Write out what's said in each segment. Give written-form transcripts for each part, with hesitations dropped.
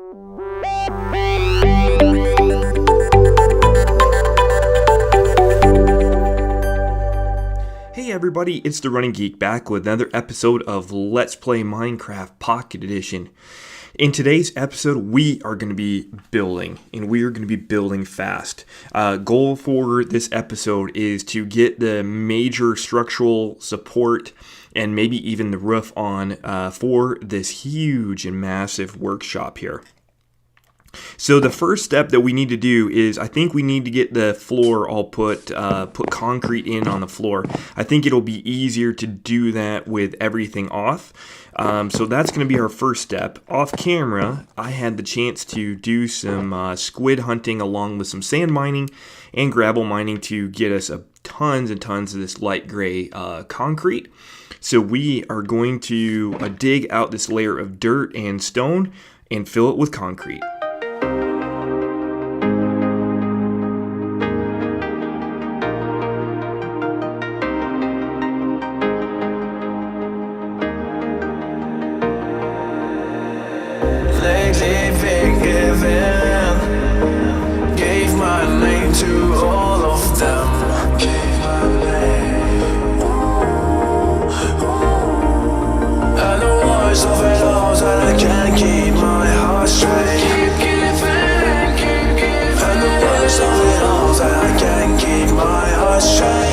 Hey everybody, it's the Running Geek back with another episode of Let's Play Minecraft Pocket Edition. In today's episode, we are going to be building, and we are going to be building fast. Goal for this episode is to get the major structural support and maybe even the roof on for this huge and massive workshop here. So the first step that we need to do is I think we need to get the floor all put concrete in on the floor. I think it'll be easier to do that with everything off. So that's going to be our first step. Off camera, I had the chance to do some squid hunting along with some sand mining and gravel mining to get us tons and tons of this light gray concrete. So we are going to dig out this layer of dirt and stone and fill it with concrete. Gave my name to all of them. And the worst of it all is that I can't keep my heart straight. And the worst of it all is that I can't keep my heart straight.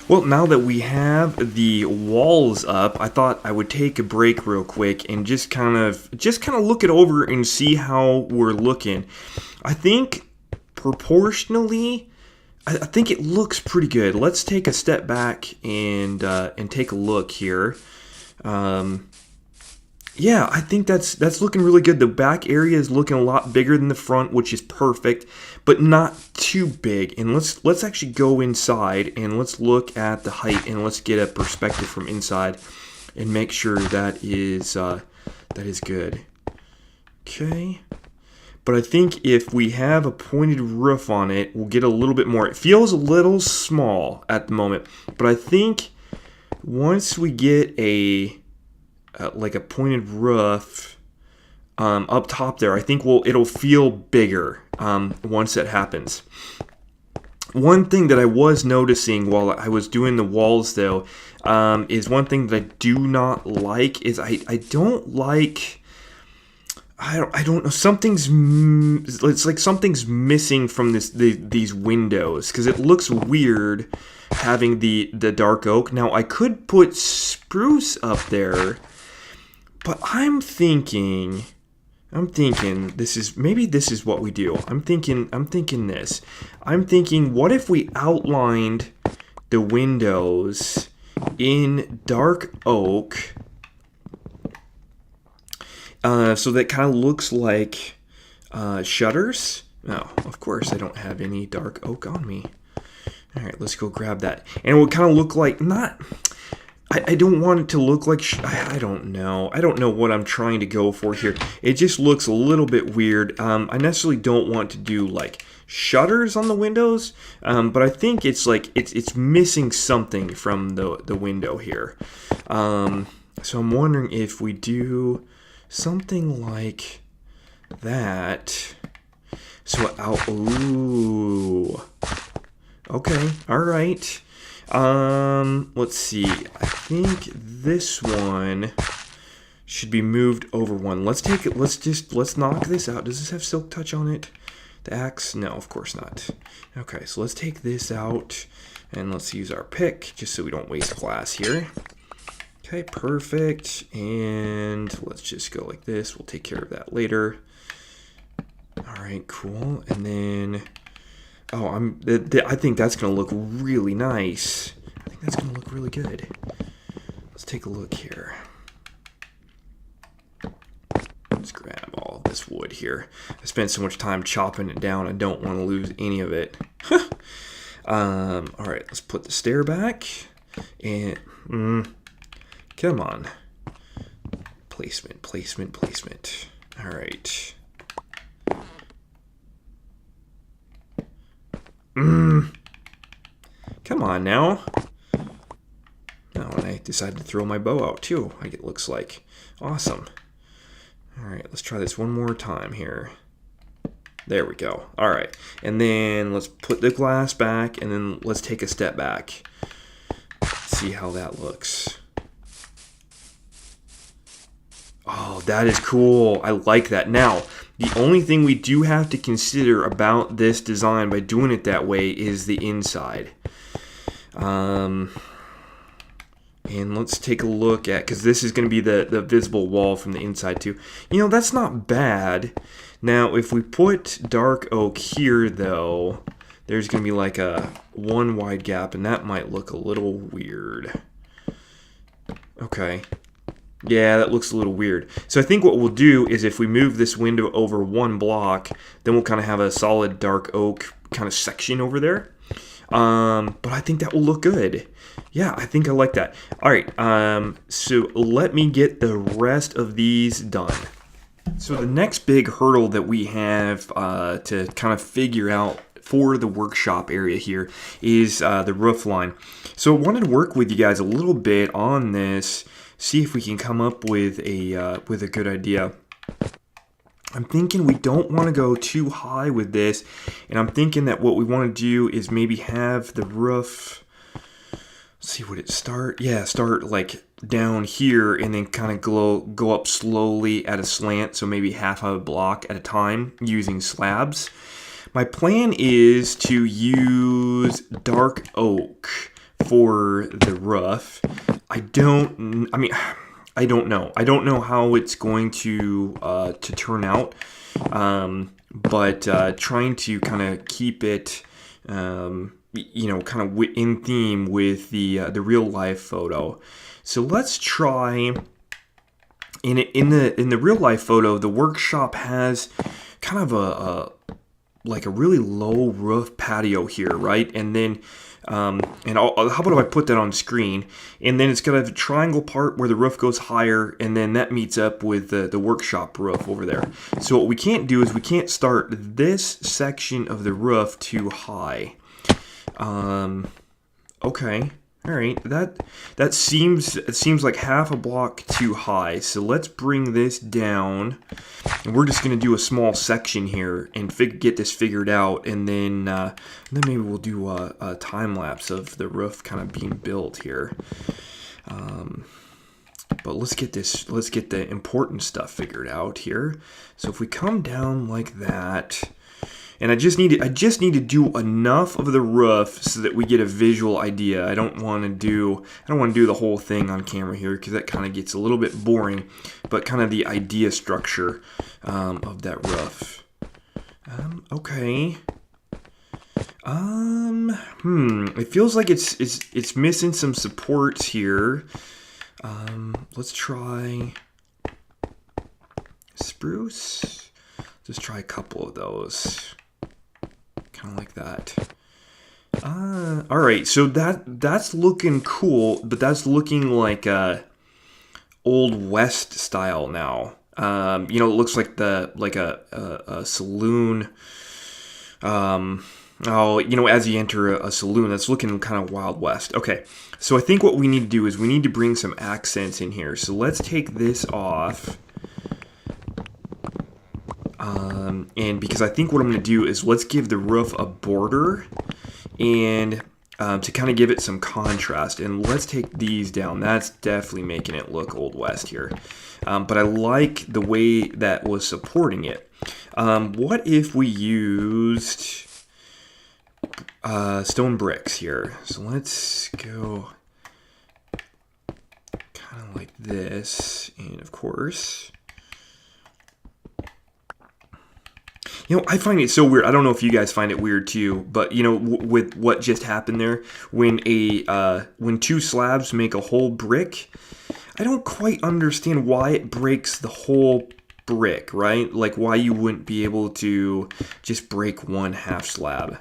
Well, now that we have the walls up, I thought I would take a break real quick and just kind of look it over and see how we're looking. I think proportionally, I think it looks pretty good. Let's take a step back and take a look here. Yeah, I think that's looking really good. The back area is looking a lot bigger than the front, which is perfect, but not too big. And let's actually go inside and let's look at the height and let's get a perspective from inside and make sure that is good. Okay. But I think if we have a pointed roof on it, we'll get a little bit more. It feels a little small at the moment, but I think once we get like a pointed roof up top there, I think it'll feel bigger once that happens. One thing that I was noticing while I was doing the walls, though, is one thing that I do not like is I don't like. I don't know. It's like something's missing from these windows because it looks weird having the dark oak. Now I could put spruce up there, but I'm thinking this is what we do. I'm thinking this. I'm thinking, what if we outlined the windows in dark oak? So that kind of looks like shutters. No, of course I don't have any dark oak on me. All right, let's go grab that. And it would kind of look like I don't want it to look like I don't know. I don't know what I'm trying to go for here. It just looks a little bit weird. I necessarily don't want to do like shutters on the windows, but I think it's like it's missing something from the window here. So I'm wondering if we do something like that. So ooh. Okay, all right. Let's see. I think this one should be moved over one. Let's take it. Let's knock this out. Does this have silk touch on it? The axe? No, of course not. Okay, so let's take this out and let's use our pick just so we don't waste glass here. Okay, perfect. And let's just go like this. We'll take care of that later. All right, cool. And then, I think that's going to look really nice. I think that's going to look really good. Let's take a look here. Let's grab all this wood here. I spent so much time chopping it down. I don't want to lose any of it. All right, let's put the stair back. And come on. Placement. All right. Come on now. Now when I decided to throw my bow out too, like it looks like. Awesome. All right, let's try this one more time here. There we go. All right, and then let's put the glass back, and then let's take a step back. See how that looks. Oh, that is cool. I like that. Now, the only thing we do have to consider about this design by doing it that way is the inside. And let's take a look at, because this is going to be the visible wall from the inside too. You know, that's not bad. Now, if we put dark oak here, though, there's going to be like a one wide gap, and that might look a little weird. Okay. Yeah, that looks a little weird. So I think what we'll do is if we move this window over one block, then we'll kind of have a solid dark oak kind of section over there. But I think that will look good. Yeah, I think I like that. All right, so let me get the rest of these done. So the next big hurdle that we have to kind of figure out for the workshop area here is the roof line. So I wanted to work with you guys a little bit on this, see if we can come up with a good idea. I'm thinking we don't want to go too high with this, and I'm thinking that what we want to do is maybe have the roof, let's see, would it start? Yeah, start like down here and then kind of go up slowly at a slant, so maybe half of a block at a time using slabs. My plan is to use dark oak for the roof. I don't know. I don't know how it's going to turn out, but trying to kind of keep it, kind of in theme with the real life photo. So let's try in the real life photo, the workshop has kind of a like a really low roof patio here, right? And then how about if I put that on screen? And then it's got a triangle part where the roof goes higher, and then that meets up with the workshop roof over there. So what we can't do is we can't start this section of the roof too high. Okay. All right, that seems like half a block too high. So let's bring this down, and we're just gonna do a small section here and get this figured out, and then maybe we'll do a time lapse of the roof kind of being built here. But let's get the important stuff figured out here. So if we come down like that. And I just need to do enough of the roof so that we get a visual idea. I don't want to do the whole thing on camera here because that kind of gets a little bit boring. But kind of the idea structure of that roof. Okay. It feels like it's missing some supports here. Let's try spruce. Just try a couple of those. Kind of like that. All right, so that's looking cool, but that's looking like a Old West style now. It looks like a saloon. As you enter a saloon, that's looking kind of Wild West. Okay, so I think what we need to do is we need to bring some accents in here. So let's take this off. And because I think what I'm going to do is let's give the roof a border and to kind of give it some contrast. And let's take these down. That's definitely making it look Old West here. But I like the way that was supporting it. What if we used stone bricks here? So let's go kind of like this. And of course... I find it so weird. I don't know if you guys find it weird too, but with what just happened there, when two slabs make a whole brick, I don't quite understand why it breaks the whole brick, right? Like why you wouldn't be able to just break one half slab.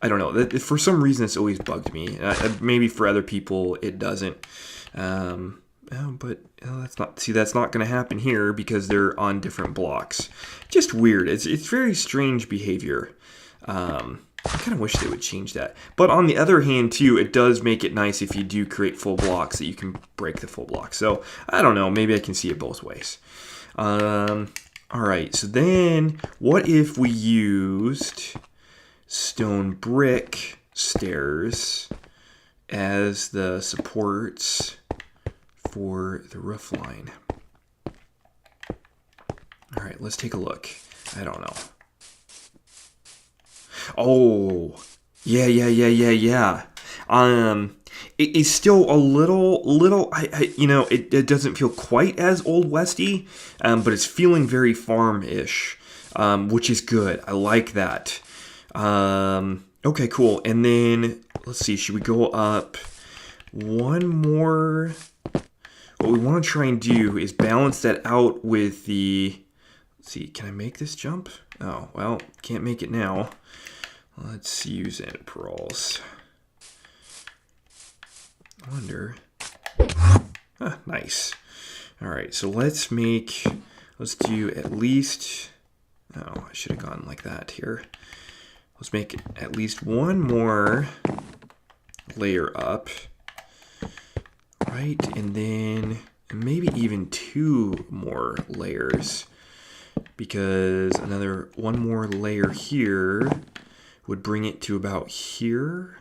I don't know. For some reason, it's always bugged me. Maybe for other people, it doesn't. That's not going to happen here because they're on different blocks. Just weird. It's very strange behavior. I kind of wish they would change that. But on the other hand, too, it does make it nice if you do create full blocks that you can break the full block. So I don't know. Maybe I can see it both ways. All right. So then, what if we used stone brick stairs as the supports for the roof line? All right, let's take a look. I don't know. Oh, yeah. It is still a little. It doesn't feel quite as Old Westy, but it's feeling very farm-ish, which is good. I like that. Okay, cool. And then let's see. Should we go up one more? What we want to try and do is balance that out with the... Let's see, can I make this jump? Oh, well, can't make it now. Let's use pearls. I wonder... nice. All right, so let's do at least... Oh, I should have gone like that here. Let's make at least one more layer up. Right, and then maybe even two more layers, because one more layer here would bring it to about here.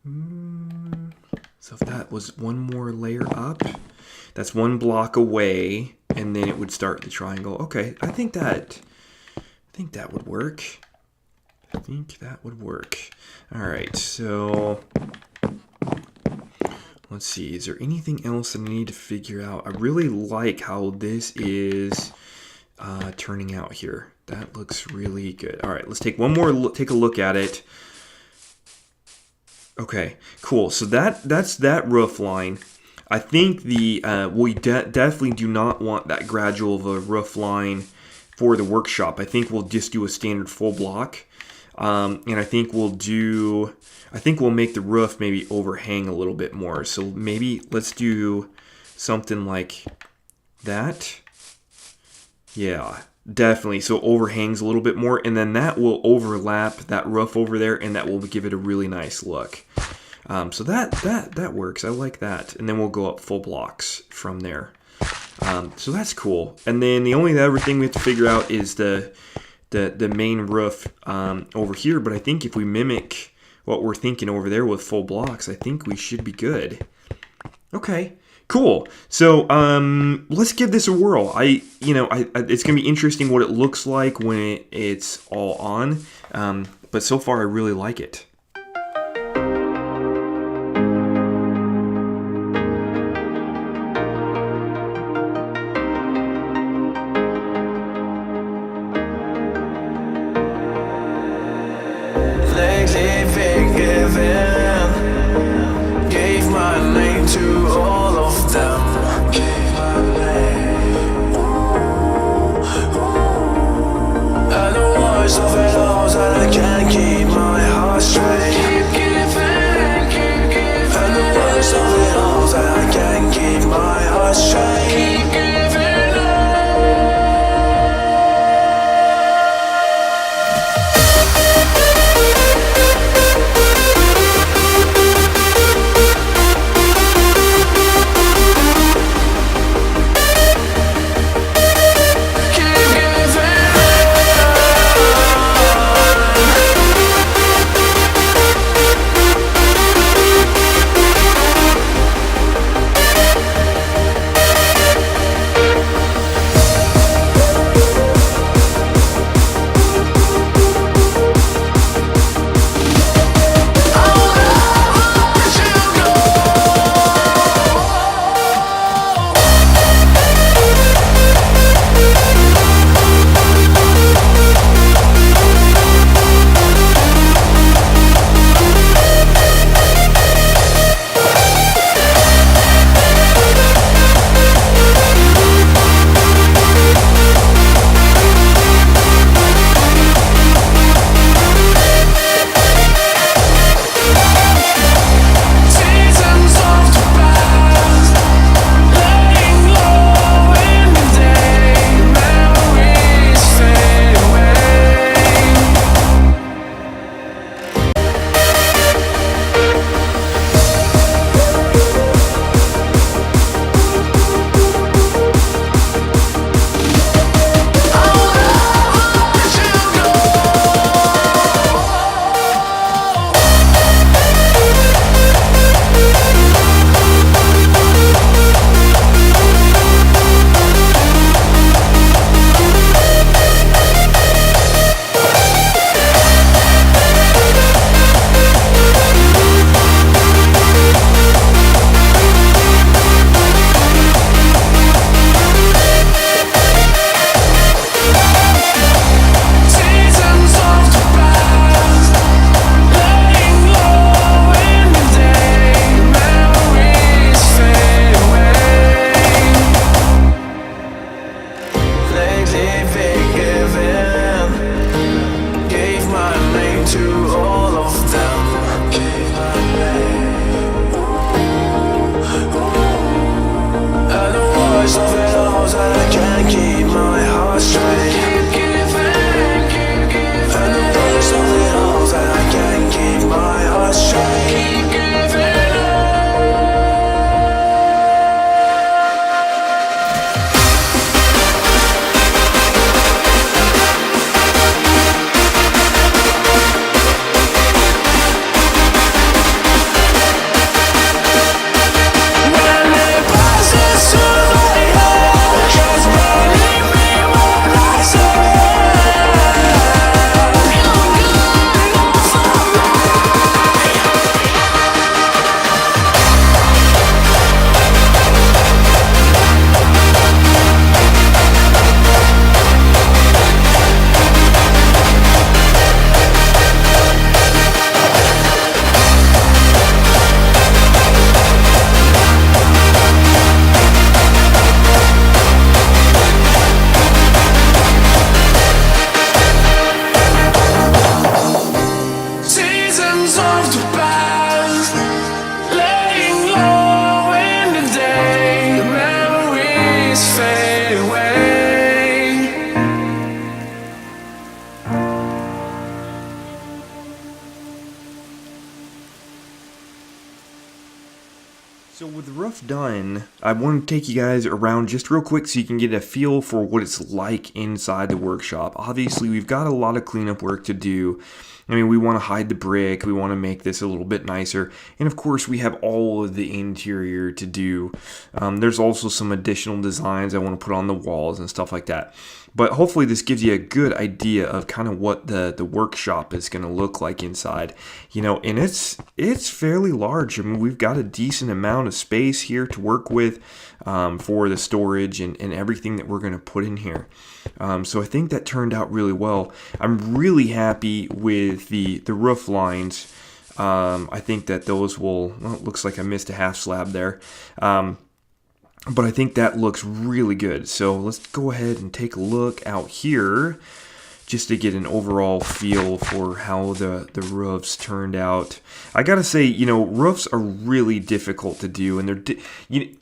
So if that was one more layer up, that's one block away, and then it would start the triangle. Okay, I think that would work. All right, so... Let's see, is there anything else that I need to figure out? I really like how this is turning out here. That looks really good. All right, let's take one more take a look at it. Okay, cool. So that's that roof line. I think we definitely do not want that gradual of a roof line for the workshop. I think we'll just do a standard full block, and I think we'll make the roof maybe overhang a little bit more. So maybe let's do something like that. Yeah, definitely. So overhangs a little bit more, and then that will overlap that roof over there, and that will give it a really nice look. So that works. I like that. And then we'll go up full blocks from there. So that's cool. And then the only other thing we have to figure out is the main roof over here. But I think if we mimic what we're thinking over there with full blocks, I think we should be good. Okay, cool. So let's give this a whirl. It's gonna be interesting what it looks like when it's all on. But so far, I really like it. Lately forgiven, gave my name to all of them. Gave my name. And the words of it all, and I can't keep my heart straight. stuff done, I want to take you guys around just real quick so you can get a feel for what it's like inside the workshop. Obviously, we've got a lot of cleanup work to do. I mean, we want to hide the brick, we want to make this a little bit nicer, and of course we have all of the interior to do. There's also some additional designs I want to put on the walls and stuff like that. But hopefully this gives you a good idea of kind of what the workshop is going to look like inside. You know, and it's fairly large. I mean, we've got a decent amount of space here to work with for the storage and everything that we're going to put in here. So I think that turned out really well. I'm really happy with the roof lines. I think that those will, well, it looks like I missed a half slab there. But I think that looks really good. So let's go ahead and take a look out here just to get an overall feel for how the roofs turned out. I gotta say, you know, roofs are really difficult to do, and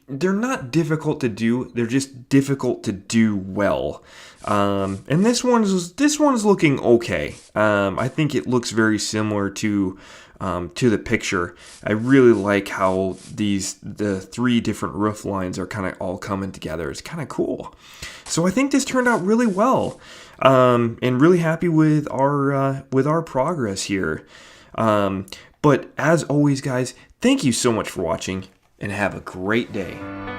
they're not difficult to do, they're just difficult to do well. And this one's looking okay. I think it looks very similar to the picture. I really like how the 3 different roof lines are kind of all coming together. It's kind of cool. So I think this turned out really well, and really happy with our progress here. But as always, guys, thank you so much for watching, and have a great day.